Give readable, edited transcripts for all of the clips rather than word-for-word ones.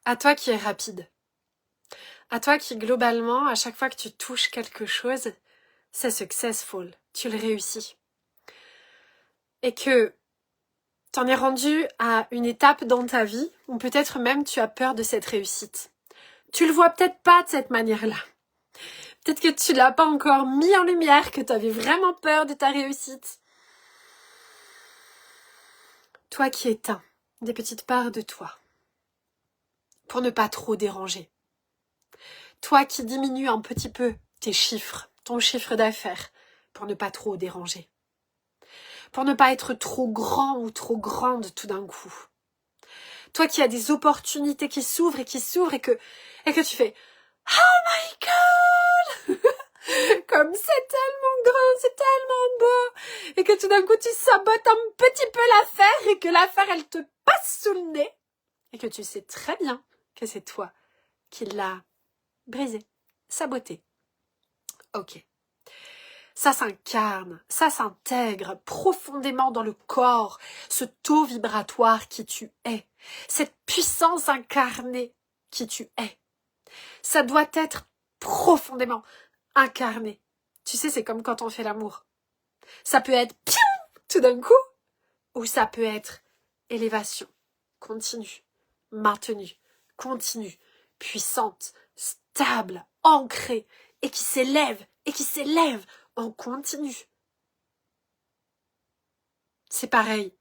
À toi qui es rapide. À toi qui, globalement, à chaque fois que tu touches quelque chose, c'est successful. Tu le réussis. Et que t'en es rendu à une étape dans ta vie où peut-être même tu as peur de cette réussite. Tu le vois peut-être pas de cette manière-là. Peut-être que tu l'as pas encore mis en lumière, que tu avais vraiment peur de ta réussite. Toi qui éteins des petites parts de toi pour ne pas trop déranger. Toi qui diminues un petit peu tes chiffres, ton chiffre d'affaires pour ne pas trop déranger. Pour ne pas être trop grand ou trop grande tout d'un coup. Toi qui as des opportunités qui s'ouvrent et que tu fais « Oh my God !» Comme c'est tellement grand, c'est tellement beau, et que tout d'un coup tu sabotes un petit peu l'affaire et que l'affaire elle te passe sous le nez et que tu sais très bien que c'est toi qui l'as brisé, saboté. Ok. Ça s'incarne, ça s'intègre profondément dans le corps, ce taux vibratoire qui tu es, cette puissance incarnée qui tu es. Ça doit être profondément incarné. Tu sais, c'est comme quand on fait l'amour. Ça peut être piou tout d'un coup, ou ça peut être élévation, continue, maintenue, continue, puissante, stable, ancrée, et qui s'élève en continu. C'est pareil.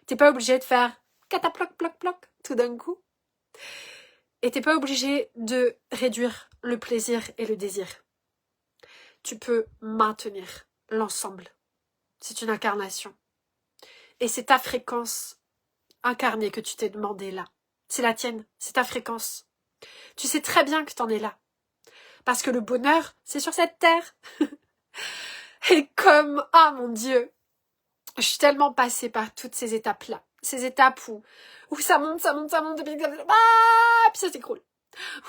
T'es pas obligé de faire cataploc, ploc, ploc, tout d'un coup. Et t'es pas obligé de réduire le plaisir et le désir. Tu peux maintenir l'ensemble. C'est une incarnation. Et c'est ta fréquence incarnée que tu t'es demandé là. C'est la tienne, c'est ta fréquence. Tu sais très bien que t'en es là. Parce que le bonheur, c'est sur cette terre. Et comme, ah mon Dieu, je suis tellement passée par toutes ces étapes-là. Ces étapes où ça monte, et puis, ah, puis ça s'écroule.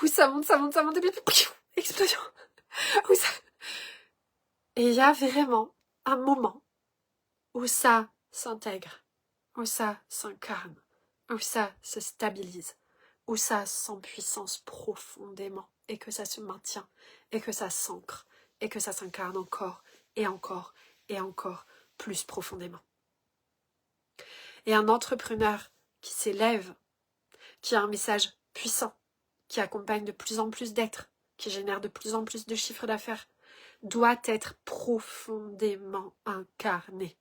Où ça monte, et puis, explosion. Où ça... Et il y a vraiment un moment où ça s'intègre, où ça s'incarne, où ça se stabilise, où ça s'empuissance profondément, et que ça se maintient, et que ça s'ancre, et que ça s'incarne encore, et encore, et encore plus profondément. Et un entrepreneur qui s'élève, qui a un message puissant, qui accompagne de plus en plus d'êtres, qui génère de plus en plus de chiffres d'affaires, doit être profondément incarné.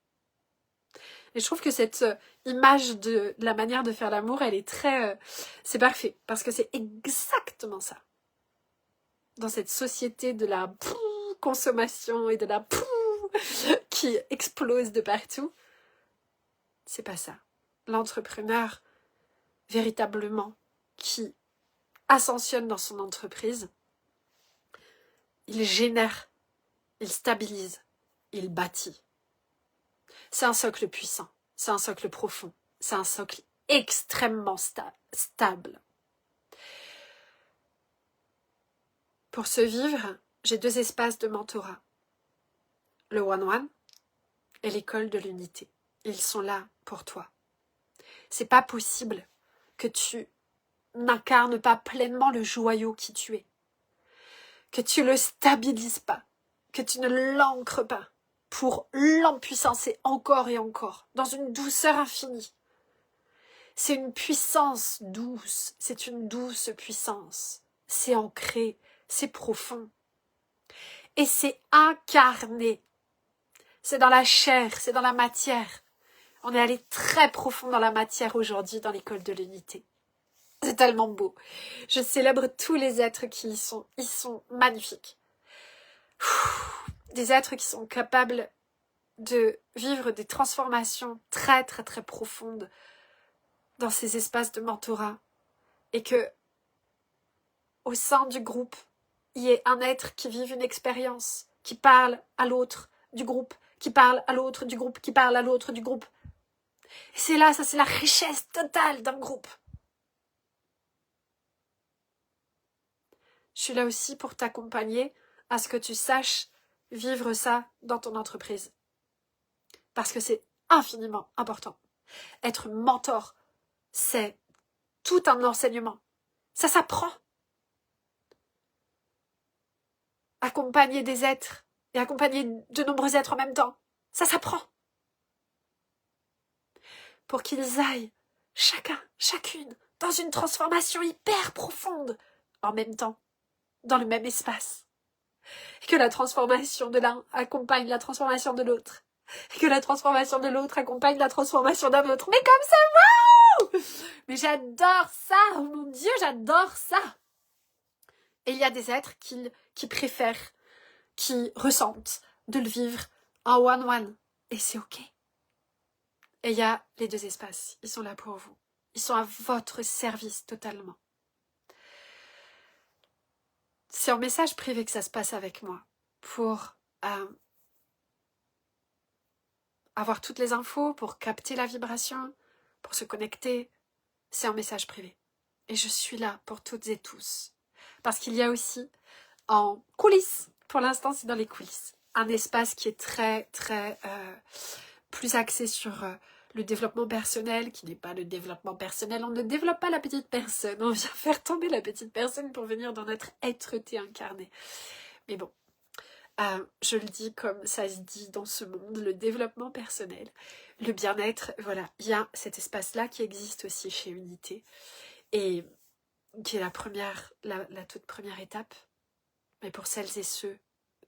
Et je trouve que cette image de la manière de faire l'amour, elle est très... c'est parfait, parce que c'est exactement ça. Dans cette société de la consommation et de la qui explose de partout, c'est pas ça. L'entrepreneur, véritablement, qui ascensionne dans son entreprise, il génère, il stabilise, il bâtit. C'est un socle puissant, c'est un socle profond, c'est un socle extrêmement stable. Pour ce vivre, j'ai 2 espaces de mentorat. Le one-one et l'école de l'unité. Ils sont là pour toi. C'est pas possible que tu n'incarnes pas pleinement le joyau qui tu es. Que tu le stabilises pas. Que tu ne l'ancres pas. Pour l'empuissancer encore et encore. Dans une douceur infinie. C'est une puissance douce. C'est une douce puissance. C'est ancré. C'est profond. Et c'est incarné. C'est dans la chair, c'est dans la matière. On est allé très profond dans la matière aujourd'hui dans l'école de l'unité. C'est tellement beau. Je célèbre tous les êtres qui y sont. Ils sont magnifiques. Des êtres qui sont capables de vivre des transformations très très très profondes dans ces espaces de mentorat. Et que, au sein du groupe, il y ait un être qui vive une expérience, qui parle à l'autre du groupe, qui parle à l'autre du groupe, qui parle à l'autre du groupe. Et c'est là, ça c'est la richesse totale d'un groupe. Je suis là aussi pour t'accompagner à ce que tu saches vivre ça dans ton entreprise. Parce que c'est infiniment important. Être mentor, c'est tout un enseignement. Ça s'apprend. Accompagner des êtres et accompagner de nombreux êtres en même temps, ça s'apprend. Pour qu'ils aillent, chacun, chacune, dans une transformation hyper profonde, en même temps, dans le même espace. Et que la transformation de l'un accompagne la transformation de l'autre. Et que la transformation de l'autre accompagne la transformation d'un autre. Mais comme ça, waouh! Mais j'adore ça! Oh mon Dieu, j'adore ça! Et il y a des êtres qui préfèrent, qui ressentent de le vivre en one-one. Et c'est ok. Et il y a les deux espaces. Ils sont là pour vous. Ils sont à votre service totalement. C'est en message privé que ça se passe avec moi. Pour avoir toutes les infos, pour capter la vibration, pour se connecter. C'est en message privé. Et je suis là pour toutes et tous. Parce qu'il y a aussi en coulisses, pour l'instant c'est dans les coulisses, un espace qui est très très plus axé sur le développement personnel, qui n'est pas le développement personnel. On ne développe pas la petite personne, on vient faire tomber la petite personne pour venir dans notre être-té incarné. Mais bon, je le dis comme ça se dit dans ce monde, le développement personnel, le bien-être, voilà, il y a cet espace-là qui existe aussi chez Unité, et qui est la toute première étape. Mais pour celles et ceux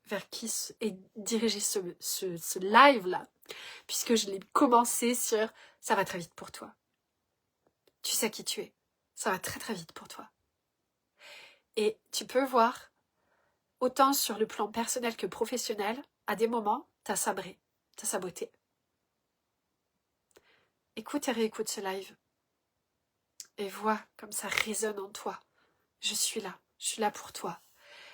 vers qui est dirigé ce live-là, puisque je l'ai commencé sur « ça va très vite pour toi ». Tu sais qui tu es. Ça va très très vite pour toi. Et tu peux voir, autant sur le plan personnel que professionnel, à des moments, t'as sabré, t'as saboté. Écoute et réécoute ce live. Et vois comme ça résonne en toi. Je suis là pour toi.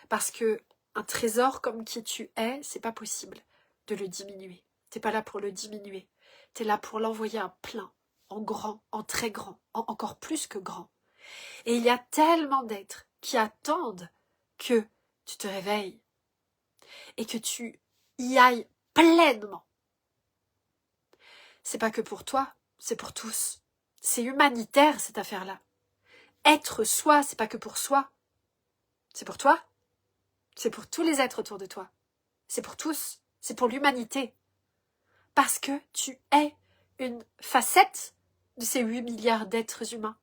Parce que un trésor comme qui tu es, c'est pas possible de le diminuer. T'es pas là pour le diminuer. T'es là pour l'envoyer à plein, en grand, en très grand, en encore plus que grand. Et il y a tellement d'êtres qui attendent que tu te réveilles et que tu y ailles pleinement. C'est pas que pour toi, c'est pour tous. C'est humanitaire cette affaire-là. Être soi, c'est pas que pour soi. C'est pour toi. C'est pour tous les êtres autour de toi. C'est pour tous. C'est pour l'humanité. Parce que tu es une facette de ces 8 milliards d'êtres humains.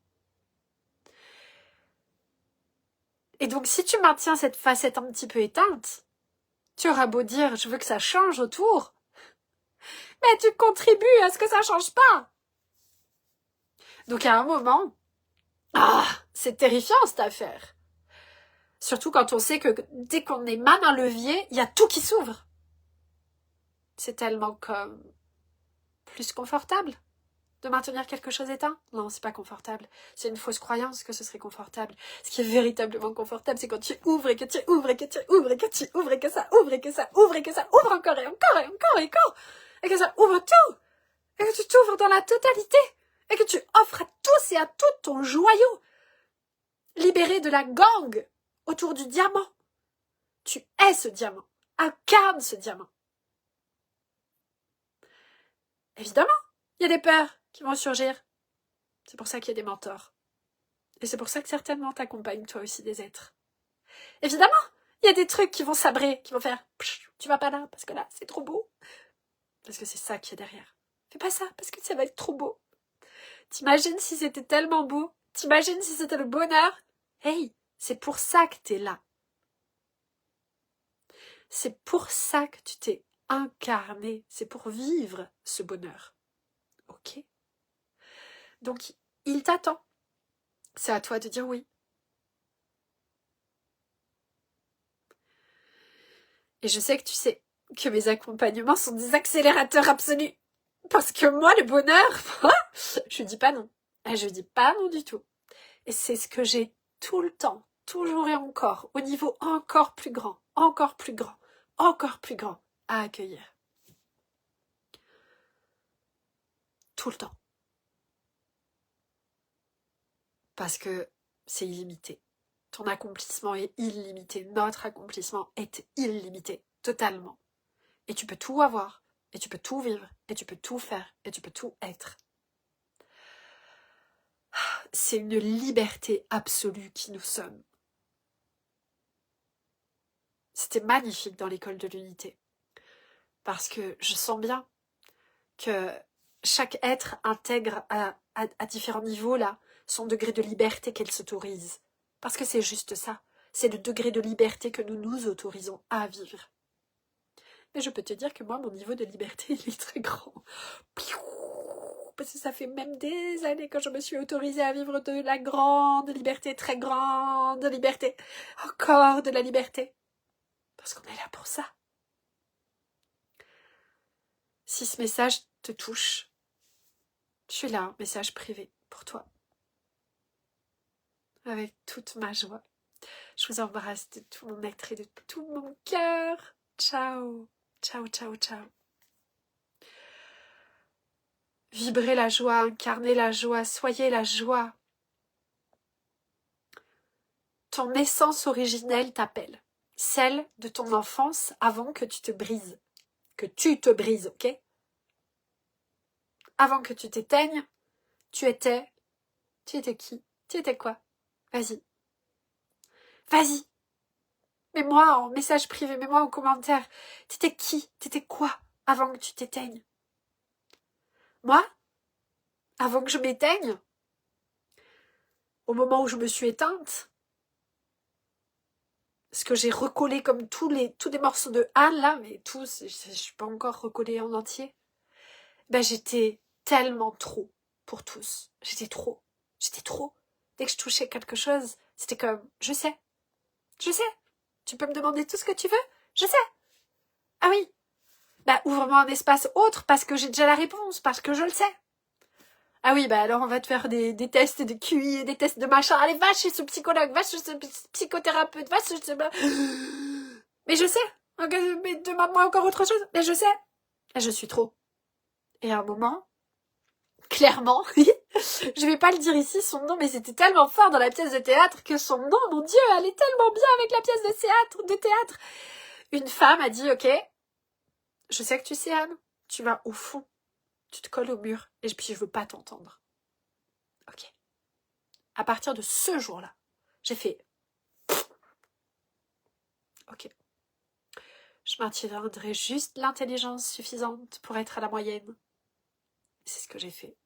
Et donc, si tu maintiens cette facette un petit peu éteinte, tu auras beau dire « je veux que ça change autour », mais tu contribues à ce que ça change pas. Donc, à un moment, c'est terrifiant cette affaire. Surtout quand on sait que dès qu'on émane un levier, il y a tout qui s'ouvre. C'est tellement comme plus confortable de maintenir quelque chose éteint. Non, c'est pas confortable. C'est une fausse croyance que ce serait confortable. Ce qui est véritablement confortable, c'est quand tu ouvres et que tu ouvres et que tu ouvres et que tu ouvres et que ça ouvre et que ça ouvre et que ça ouvre encore et encore et encore et encore et que ça ouvre tout et que tu t'ouvres dans la totalité et que tu offres à tous et à toutes ton joyau libéré de la gangue autour du diamant. Tu es ce diamant. Incarne ce diamant. Évidemment, il y a des peurs qui vont surgir. C'est pour ça qu'il y a des mentors. Et c'est pour ça que certainement t'accompagnent toi aussi des êtres. Évidemment, il y a des trucs qui vont sabrer, qui vont faire « tu vas pas là, parce que là, c'est trop beau ». Parce que c'est ça qui est derrière. Fais pas ça, parce que ça va être trop beau. T'imagines si c'était tellement beau? T'imagines si c'était le bonheur? Hey, c'est pour ça que t'es là. C'est pour ça que tu t'es incarné. C'est pour vivre ce bonheur. Ok? Donc, il t'attend. C'est à toi de dire oui. Et je sais que tu sais que mes accompagnements sont des accélérateurs absolus. Parce que moi, le bonheur, je dis pas non. Je dis pas non du tout. Et c'est ce que j'ai tout le temps, toujours et encore, au niveau encore plus grand, encore plus grand, encore plus grand à accueillir. Tout le temps. Parce que c'est illimité. Ton accomplissement est illimité. Notre accomplissement est illimité, totalement. Et tu peux tout avoir, et tu peux tout vivre, et tu peux tout faire, et tu peux tout être. c'est une liberté absolue qui nous sommes. C'était magnifique dans l'école de l'unité. Parce que je sens bien que chaque être intègre à différents niveaux là son degré de liberté qu'elle s'autorise. Parce que c'est juste ça. C'est le degré de liberté que nous nous autorisons à vivre. Mais je peux te dire que moi, mon niveau de liberté, il est très grand. Parce que ça fait même des années que je me suis autorisée à vivre de la grande liberté, très grande liberté. Encore de la liberté. Parce qu'on est là pour ça. Si ce message te touche, je suis là, un message privé pour toi. Avec toute ma joie. Je vous embrasse de tout mon être et de tout mon cœur. Ciao. Ciao, ciao, ciao. Vibrez la joie, incarnez la joie, soyez la joie. Ton essence originelle t'appelle. Celle de ton enfance avant que tu te brises. Que tu te brises, ok? Avant que tu t'éteignes, tu étais qui? Tu étais quoi? Vas-y. Vas-y. Mets-moi en message privé, mets-moi en commentaire. T'étais qui? T'étais quoi avant que tu t'éteignes? Moi, avant que je m'éteigne, au moment où je me suis éteinte, ce que j'ai recollé comme tous des morceaux de Anne là, mais tous, je suis pas encore recollée en entier. Ben j'étais tellement trop pour tous. J'étais trop. Dès que je touchais quelque chose, c'était comme, je sais. Tu peux me demander tout ce que tu veux, je sais. Ah oui. Bah ouvre-moi un espace autre parce que j'ai déjà la réponse, parce que je le sais. Ah oui, bah alors on va te faire des tests de QI, des tests de machin. Allez, va chez ce psychologue, va chez ce psychothérapeute, va chez ce... Mais je sais. Mais demande-moi encore autre chose. Mais je sais. Et je suis trop. Et à un moment, clairement, je vais pas le dire ici son nom, mais c'était tellement fort dans la pièce de théâtre que son nom, mon Dieu, allait tellement bien avec la pièce de théâtre. Une femme a dit, ok, je sais que tu sais Anne, tu vas au fond. Tu te colles au mur et puis je veux pas t'entendre. Ok. À partir de ce jour-là, j'ai fait ok. Je maintiendrai juste l'intelligence suffisante pour être à la moyenne. C'est ce que j'ai fait.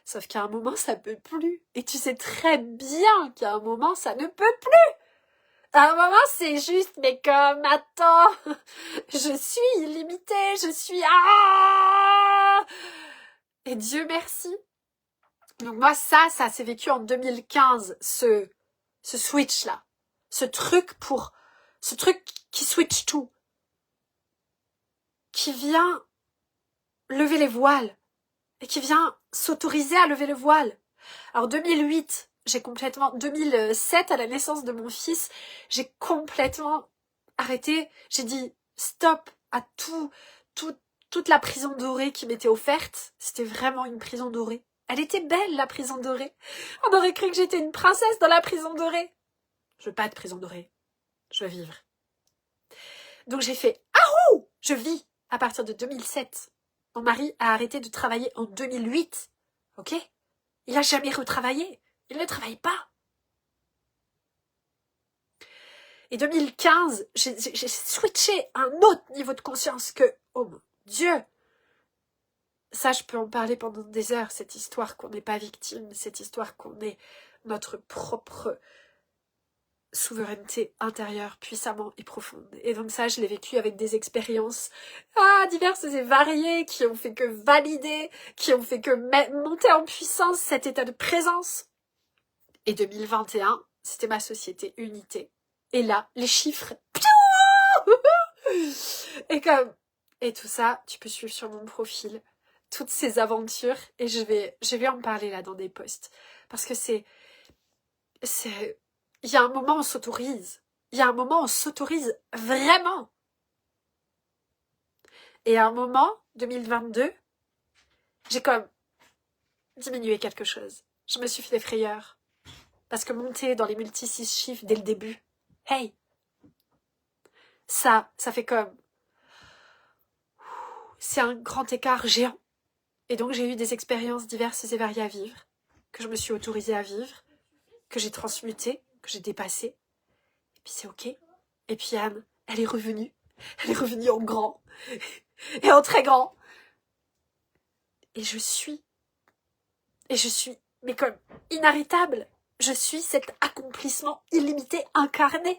Sauf qu'à un moment, ça peut plus. Et tu sais très bien qu'à un moment, ça ne peut plus. À un moment, c'est juste, mais comme, attends, je suis illimitée, je suis... Ah et Dieu merci. Donc moi, ça s'est vécu en 2015, ce switch-là. Ce truc qui switch tout. Qui vient lever les voiles. Et qui vient s'autoriser à lever le voile. Alors 2008, 2007, à la naissance de mon fils, j'ai complètement arrêté. J'ai dit stop à toute la prison dorée qui m'était offerte. C'était vraiment une prison dorée. Elle était belle, la prison dorée. On aurait cru que j'étais une princesse dans la prison dorée. Je veux pas être prison dorée. Je veux vivre. Donc j'ai fait ahou, je vis à partir de 2007. Mon mari a arrêté de travailler en 2008. Ok? Il a jamais retravaillé. Il ne travaille pas. Et 2015, j'ai switché à un autre niveau de conscience que, oh mon Dieu, ça je peux en parler pendant des heures, cette histoire qu'on n'est pas victime, cette histoire qu'on est notre propre souveraineté intérieure puissamment et profonde. Et donc ça, je l'ai vécu avec des expériences diverses et variées qui ont fait que valider, qui ont fait que monter en puissance cet état de présence. Et 2021, c'était ma société unité. Et là, les chiffres. Et tout ça, tu peux suivre sur mon profil toutes ces aventures et je vais en parler là dans des posts parce que il y a un moment où on s'autorise. Il y a un moment où on s'autorise vraiment. Et à un moment, 2022, j'ai comme diminué quelque chose. Je me suis fait des frayeurs. Parce que monter dans les multi-6 chiffres dès le début, hey, ça fait comme... C'est un grand écart géant. Et donc j'ai eu des expériences diverses et variées à vivre que je me suis autorisée à vivre, que j'ai transmuté, que j'ai dépassé. Et puis c'est ok. Et puis Anne, elle est revenue. Elle est revenue en grand. Et en très grand. Et je suis, mais comme inarrêtable. Je suis cet accomplissement illimité incarné.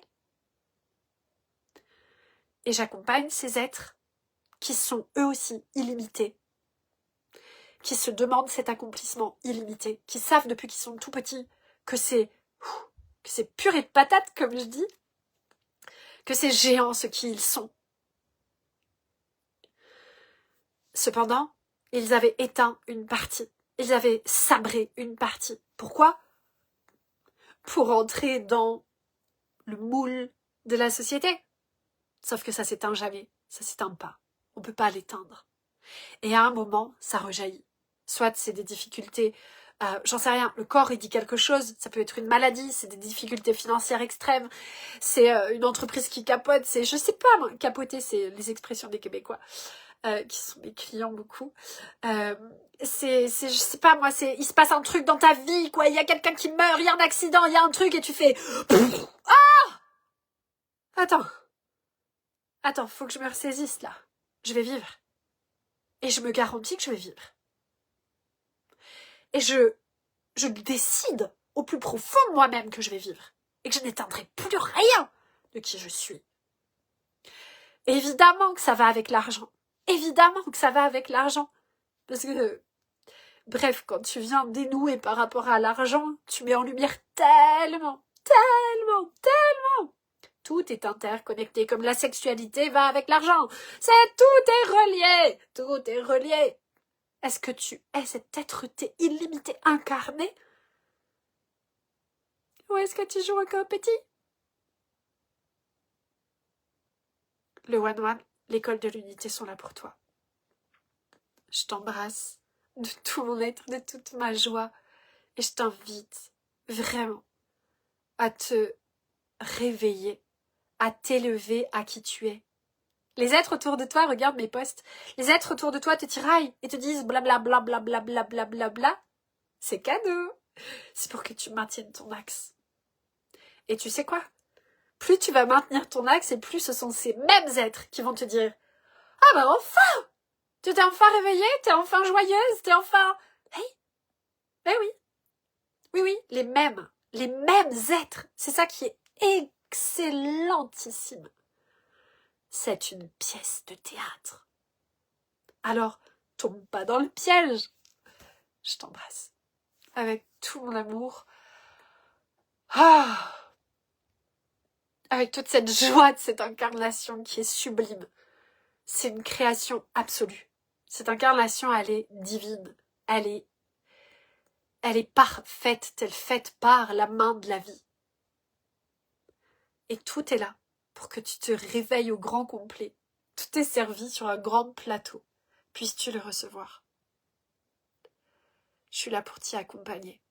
Et j'accompagne ces êtres qui sont eux aussi illimités, qui se demandent cet accomplissement illimité, qui savent depuis qu'ils sont tout petits que c'est purée de patates, comme je dis, que c'est géant ce qu'ils sont. Cependant, ils avaient éteint une partie, ils avaient sabré une partie. Pourquoi ? Pour entrer dans le moule de la société. Sauf que ça s'éteint jamais, ça s'éteint pas. On peut pas l'éteindre. Et à un moment, ça rejaillit. Soit c'est des difficultés, j'en sais rien, le corps il dit quelque chose, ça peut être une maladie, c'est des difficultés financières extrêmes, c'est une entreprise qui capote, c'est, je sais pas moi, capoter c'est les expressions des Québécois, qui sont mes clients beaucoup. C'est, je sais pas moi, c'est, il se passe un truc dans ta vie, quoi, il y a quelqu'un qui meurt, il y a un accident, il y a un truc et tu fais, ah! Attends, faut que je me ressaisisse là. Je vais vivre. Et je me garantis que je vais vivre. Et je décide au plus profond de moi-même que je vais vivre. Et que je n'éteindrai plus rien de qui je suis. Évidemment que ça va avec l'argent. Évidemment que ça va avec l'argent. Parce que, bref, quand tu viens dénouer par rapport à l'argent, tu mets en lumière tellement. Tout est interconnecté, comme la sexualité va avec l'argent. Tout est relié. Tout est relié. Est-ce que tu es cet être-té illimité incarné? Ou est-ce que tu joues encore petit? Le One-One, l'école de l'unité sont là pour toi. Je t'embrasse de tout mon être, de toute ma joie. Et je t'invite vraiment à te réveiller, à t'élever à qui tu es. Les êtres autour de toi, regarde mes posts, les êtres autour de toi te tiraillent et te disent blablabla, blablabla, blablabla. C'est cadeau. C'est pour que tu maintiennes ton axe. Et tu sais quoi ? Plus tu vas maintenir ton axe et plus ce sont ces mêmes êtres qui vont te dire « Ah bah enfin ! Tu t'es enfin réveillée, t'es enfin joyeuse, t'es enfin... » Hey, eh oui. Oui, les mêmes êtres. C'est ça qui est excellentissime. C'est une pièce de théâtre. Alors, tombe pas dans le piège. Je t'embrasse. Avec tout mon amour. Avec toute cette joie de cette incarnation qui est sublime. C'est une création absolue. Cette incarnation, elle est divine. Elle est parfaite, telle faite par la main de la vie. Et tout est là pour que tu te réveilles au grand complet. Tout est servi sur un grand plateau. Puisses-tu le recevoir. Je suis là pour t'y accompagner.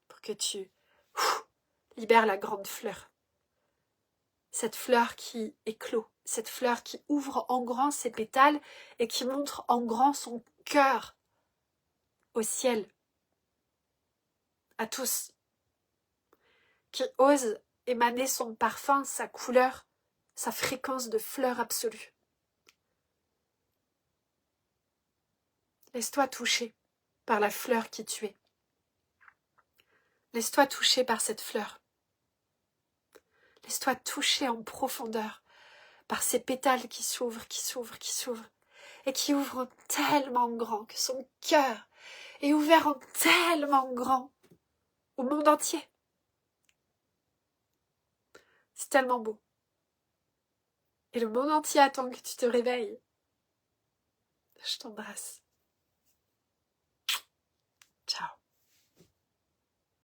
Pour que tu libères la grande fleur. Cette fleur qui éclot. Cette fleur qui ouvre en grand ses pétales et qui montre en grand son cœur au ciel. À tous. Qui ose émaner son parfum, sa couleur, sa fréquence de fleur absolue. Laisse-toi toucher par la fleur qui tu es. Laisse-toi toucher par cette fleur. Laisse-toi toucher en profondeur par ces pétales qui s'ouvrent, et qui ouvrent tellement grand que son cœur est ouvert en tellement grand au monde entier. C'est tellement beau. Et le monde entier attend que tu te réveilles. Je t'embrasse. Ciao.